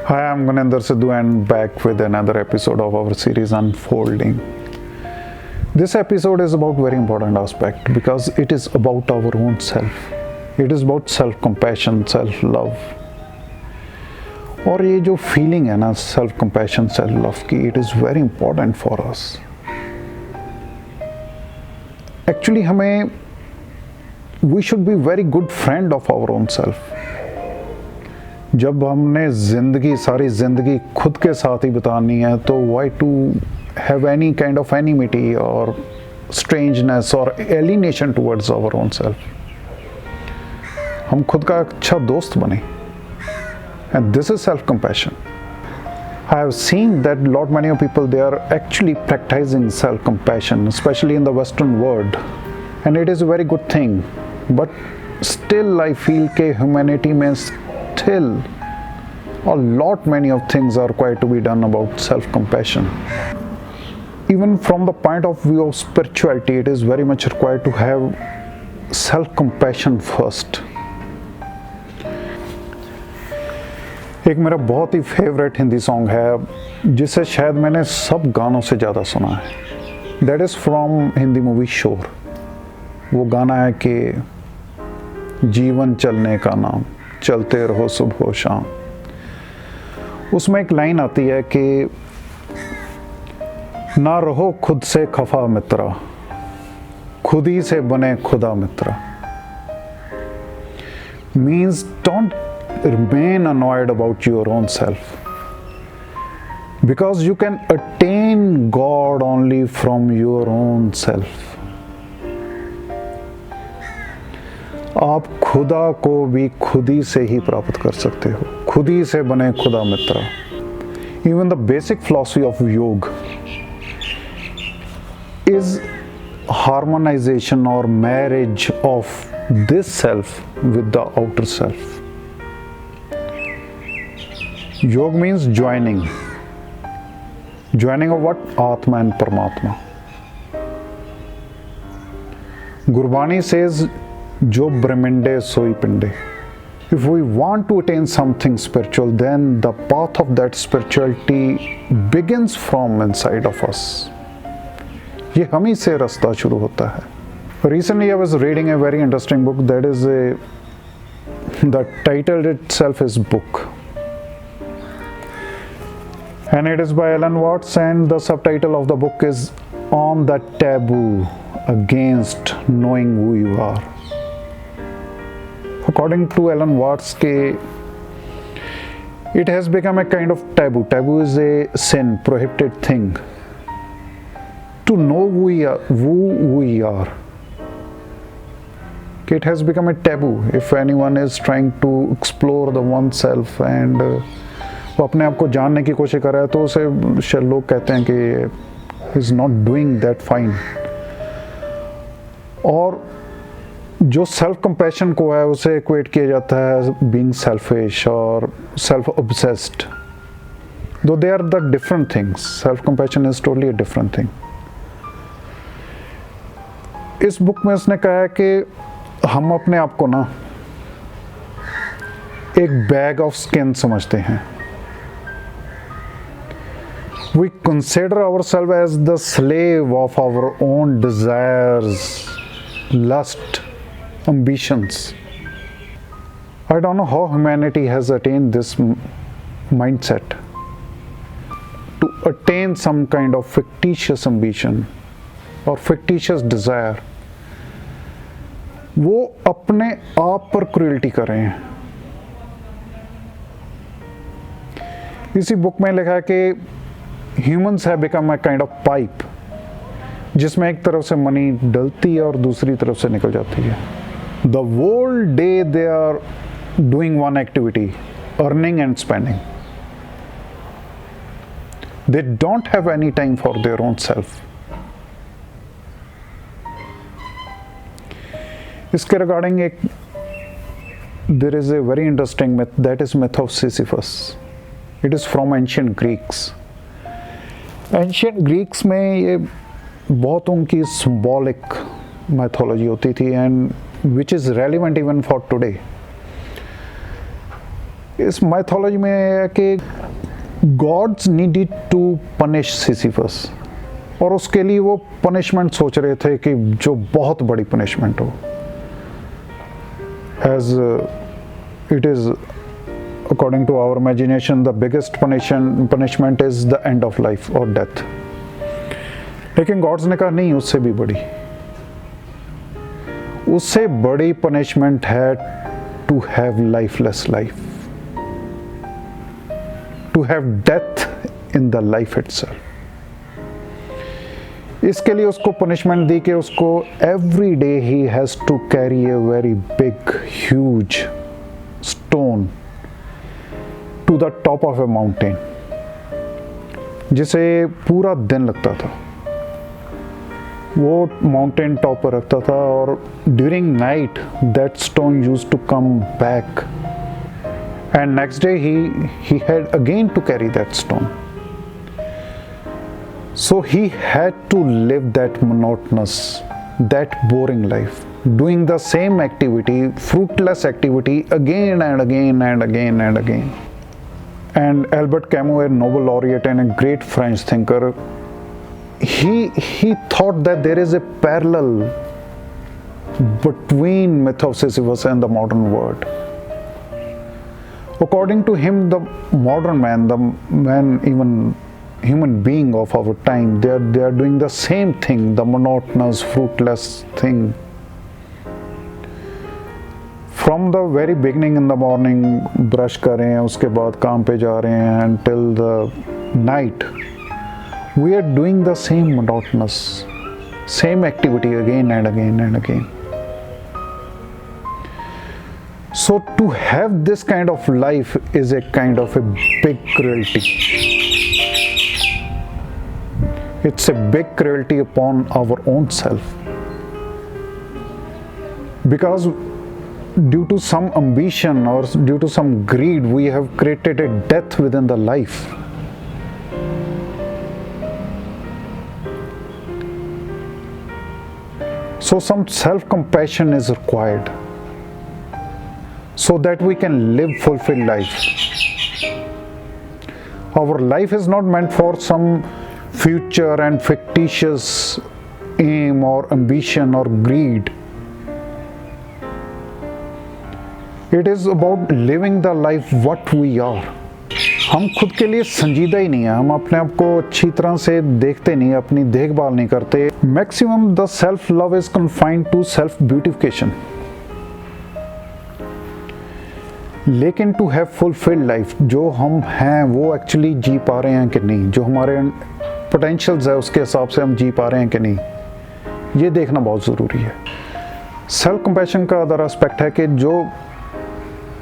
Hi, I'm Guninder Sidhu and back with another episode of our series Unfolding. This episode is about very important aspect because it is about our own self. It is about self-compassion, self-love. और ये जो feeling है ना self-compassion, self-love की, it is very important for us. Actually हमें we should be very good friend of our own self. जब हमने सारी ज़िंदगी खुद के साथ ही बितानी है तो why to have any kind of enmity or strangeness or alienation towards our own self. हम खुद का अच्छा दोस्त बने. And this is self-compassion. I have seen that many of people, they are actually practicing self-compassion, especially in the Western world. And it is a very good thing. But still I feel that humanity may still many of things are required to be done about self-compassion. Even from the point of view of spirituality, it is very much required to have self-compassion first. एक मेरा बहुत ही favourite Hindi song है जिसे शायद मैंने सब गानों से ज़्यादा सुना है. That is from Hindi movie शोर. वो गाना है कि जीवन चलने का नाम, चलते रहो सुबह शाम. उसमें एक लाइन आती है कि ना रहो खुद से खफा मित्रा, खुद ही से बने खुदा मित्रा. Means don't remain annoyed about your own self, because you can attain God only from your own self. आप खुदा को भी खुद ही से ही प्राप्त कर सकते हो, खुद ही से बने खुदा मित्र. Even the basic philosophy of yoga is harmonization or marriage of this self with the outer self. Yoga means joining of what? Atma and Paramatma. Gurbani says, Jo Brahminde soi pinde. If we want to attain something spiritual, then the path of that spirituality begins from inside of us. ये हम ही से रास्ता शुरू होता है. Recently I was reading a very interesting book that is the title itself is book. And it is by Alan Watts, and the subtitle of the book is On the Taboo Against Knowing Who You Are. According to Alan Watts, it has become a kind of taboo. Taboo is a sin, prohibited thing. To know who we are. It has become a taboo. If anyone is trying to explore the oneself and वो अपने आप को जानने की कोशिश कर रहा है तो उसे लोग कहते हैं कि is not doing that fine. और जो सेल्फ कंपैशन को है उसे इक्वेट किया जाता है बीइंग सेल्फिश और self obsessed. Though they are the different things. Self compassion is totally a different thing. इस बुक में उसने कहा है कि हम अपने आप को ना एक बैग ऑफ स्किन समझते हैं. We consider ourselves as the slave of our own desires, lust, ambitions. I don't know how humanity has attained this mindset to attain some kind of fictitious ambition or fictitious desire. वो अपने आप पर cruelty कर रहे हैं. इसी book में लिखा है कि Humans have become a kind of pipe, जिसमें एक तरफ से मनी डलती है और दूसरी तरफ से निकल जाती है. The whole day they are doing one activity, earning and spending. They don't have any time for their own self. इसके regarding there is a very interesting myth, that is myth of Sisyphus. It is from ancient Greeks. Ancient Greeks में ये बहुत उनकी symbolic mythology होती थी and which is relevant even for today. इस mythology में है कि gods needed to punish Sisyphus, और उसके लिए वो पनिशमेंट सोच रहे थे कि जो बहुत बड़ी पनिशमेंट हो, as it is according to our imagination the biggest punishment is the end of life और डेथ। लेकिन गॉड्स ने कहा नहीं, उससे भी बड़ी, उससे बड़ी पनिशमेंट है to have lifeless life, to have death in the life itself. इसके लिए उसको पनिशमेंट दी कि उसको एवरी डे ही has to carry a very big huge stone to the top of a mountain, जिसे पूरा दिन लगता था। वो माउंटेन टॉप पर रखता था और during night that stone used to come back and next day he had again to carry that stone. So he had to live that monotonous, that boring life, doing the same activity, fruitless activity again and again and again and again. And Albert Camus, a Nobel laureate and a great French thinker, he thought that there is a parallel between myth of Sisyphus and the modern world. According to him, the modern man, the man, even human being of our time, they are doing the same thing, the monotonous, fruitless thing. From the very beginning in the morning, brush कर रहे हैं, उसके बाद काम पे जा रहे हैं, until the night, we are doing the same monotonous, same activity again and again and again. So to have this kind of life is a kind of a big cruelty. It's a big cruelty upon our own self. Because due to some ambition or due to some greed, we have created a death within the life. So some self-compassion is required, so that we can live fulfilled life. Our life is not meant for some future and fictitious aim or ambition or greed. It is about living the life what we are. हम खुद के लिए संजीदा ही नहीं है, हम अपने आप को अच्छी तरह से देखते नहीं, अपनी देखभाल नहीं करते. Maximum the self love is confined to self beautification. लेकिन टू हैव फुलफिल्ड लाइफ, जो हम हैं वो एक्चुअली जी पा रहे हैं कि नहीं, जो हमारे पोटेंशियल्स है उसके हिसाब से हम जी पा रहे हैं कि नहीं, ये देखना बहुत ज़रूरी है. सेल्फ कंपैशन का अदर एस्पेक्ट है कि जो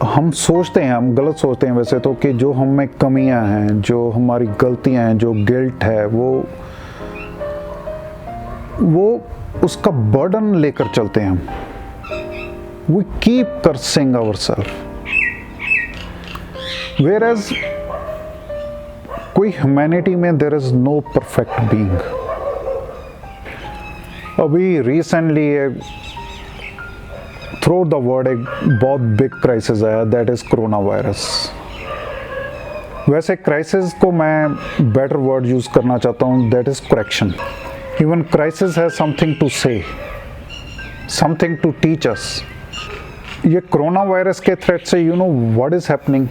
हम सोचते हैं, हम गलत सोचते हैं वैसे तो, कि जो हम में कमियां हैं, जो हमारी गलतियां हैं, जो गिल्ट है, वो उसका बर्डन लेकर चलते हैं हम. We keep cursing ourselves. Whereas कोई ह्यूमैनिटी में there is no perfect being. अभी रिसेंटली थ्रू द वर्ल्ड एक बहुत बिग क्राइसिस आया, दैट इज कोरोना वायरस. वैसे क्राइसिस को मैं बेटर वर्ड यूज करना चाहता हूँ, that is correction. Even crisis है something to say, something to teach us. ये कोरोना वायरस के थ्रेट से you know what is happening.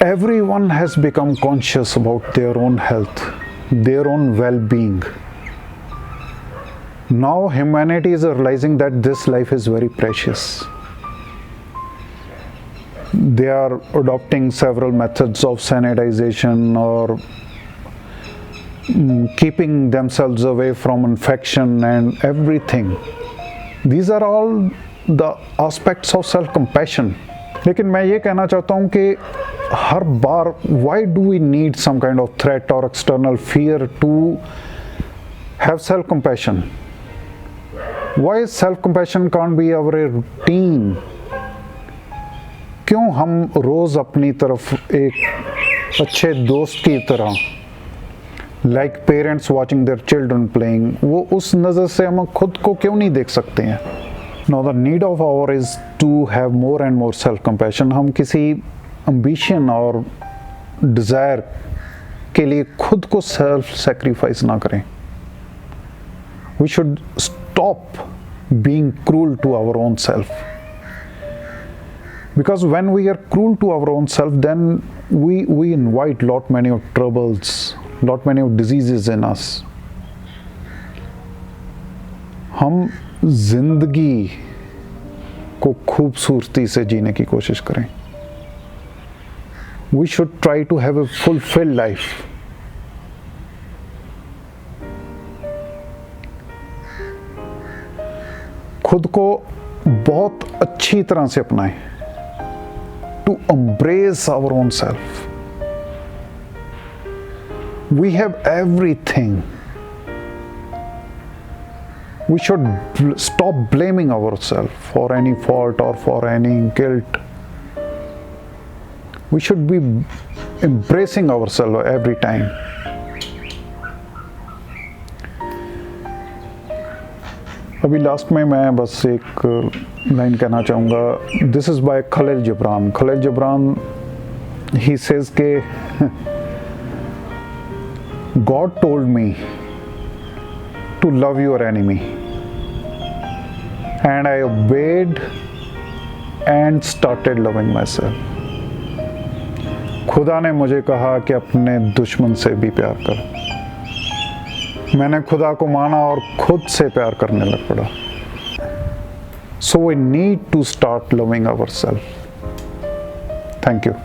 Everyone has become conscious about their own health, their own well-being. Now humanity is realizing that this life is very precious. They are adopting several methods of sanitization or keeping themselves away from infection and everything. These are all the aspects of self-compassion. लेकिन मैं ये कहना चाहता हूँ कि हर बार why do we need some kind of threat or external fear to have self-compassion? Why self-compassion can't be our routine? क्यों हम रोज़ अपनी तरफ एक अच्छे दोस्त की तरह, like parents watching their children playing, वो उस नज़र से हम खुद को क्यों नहीं देख सकते हैं? Now the need of our is to have more and more self compassion. हम किसी ambition और desire के लिए खुद को self sacrifice ना करें. We should stop being cruel to our own self. Because when we are cruel to our own self, then we invite lot many of troubles, lot many of diseases in us. हम जिंदगी को खूबसूरती से जीने की कोशिश करें. We should try to have a fulfilled life. खुद को बहुत अच्छी तरह से अपनाएं. To embrace our own self. We have everything. We should stop blaming ourselves for any fault or for any guilt. We should be embracing ourselves every time. अभी last में मैं बस एक लाइन कहना चाहूँगा. This is by Khalil Gibran. Khalil Gibran he says के God told me to love your enemy and I obeyed and started loving myself. खुदा ने मुझे कहा कि अपने दुश्मन से भी प्यार कर. मैंने खुदा को माना और खुद से प्यार करने लग पड़ा. So we need to start loving ourselves. Thank you.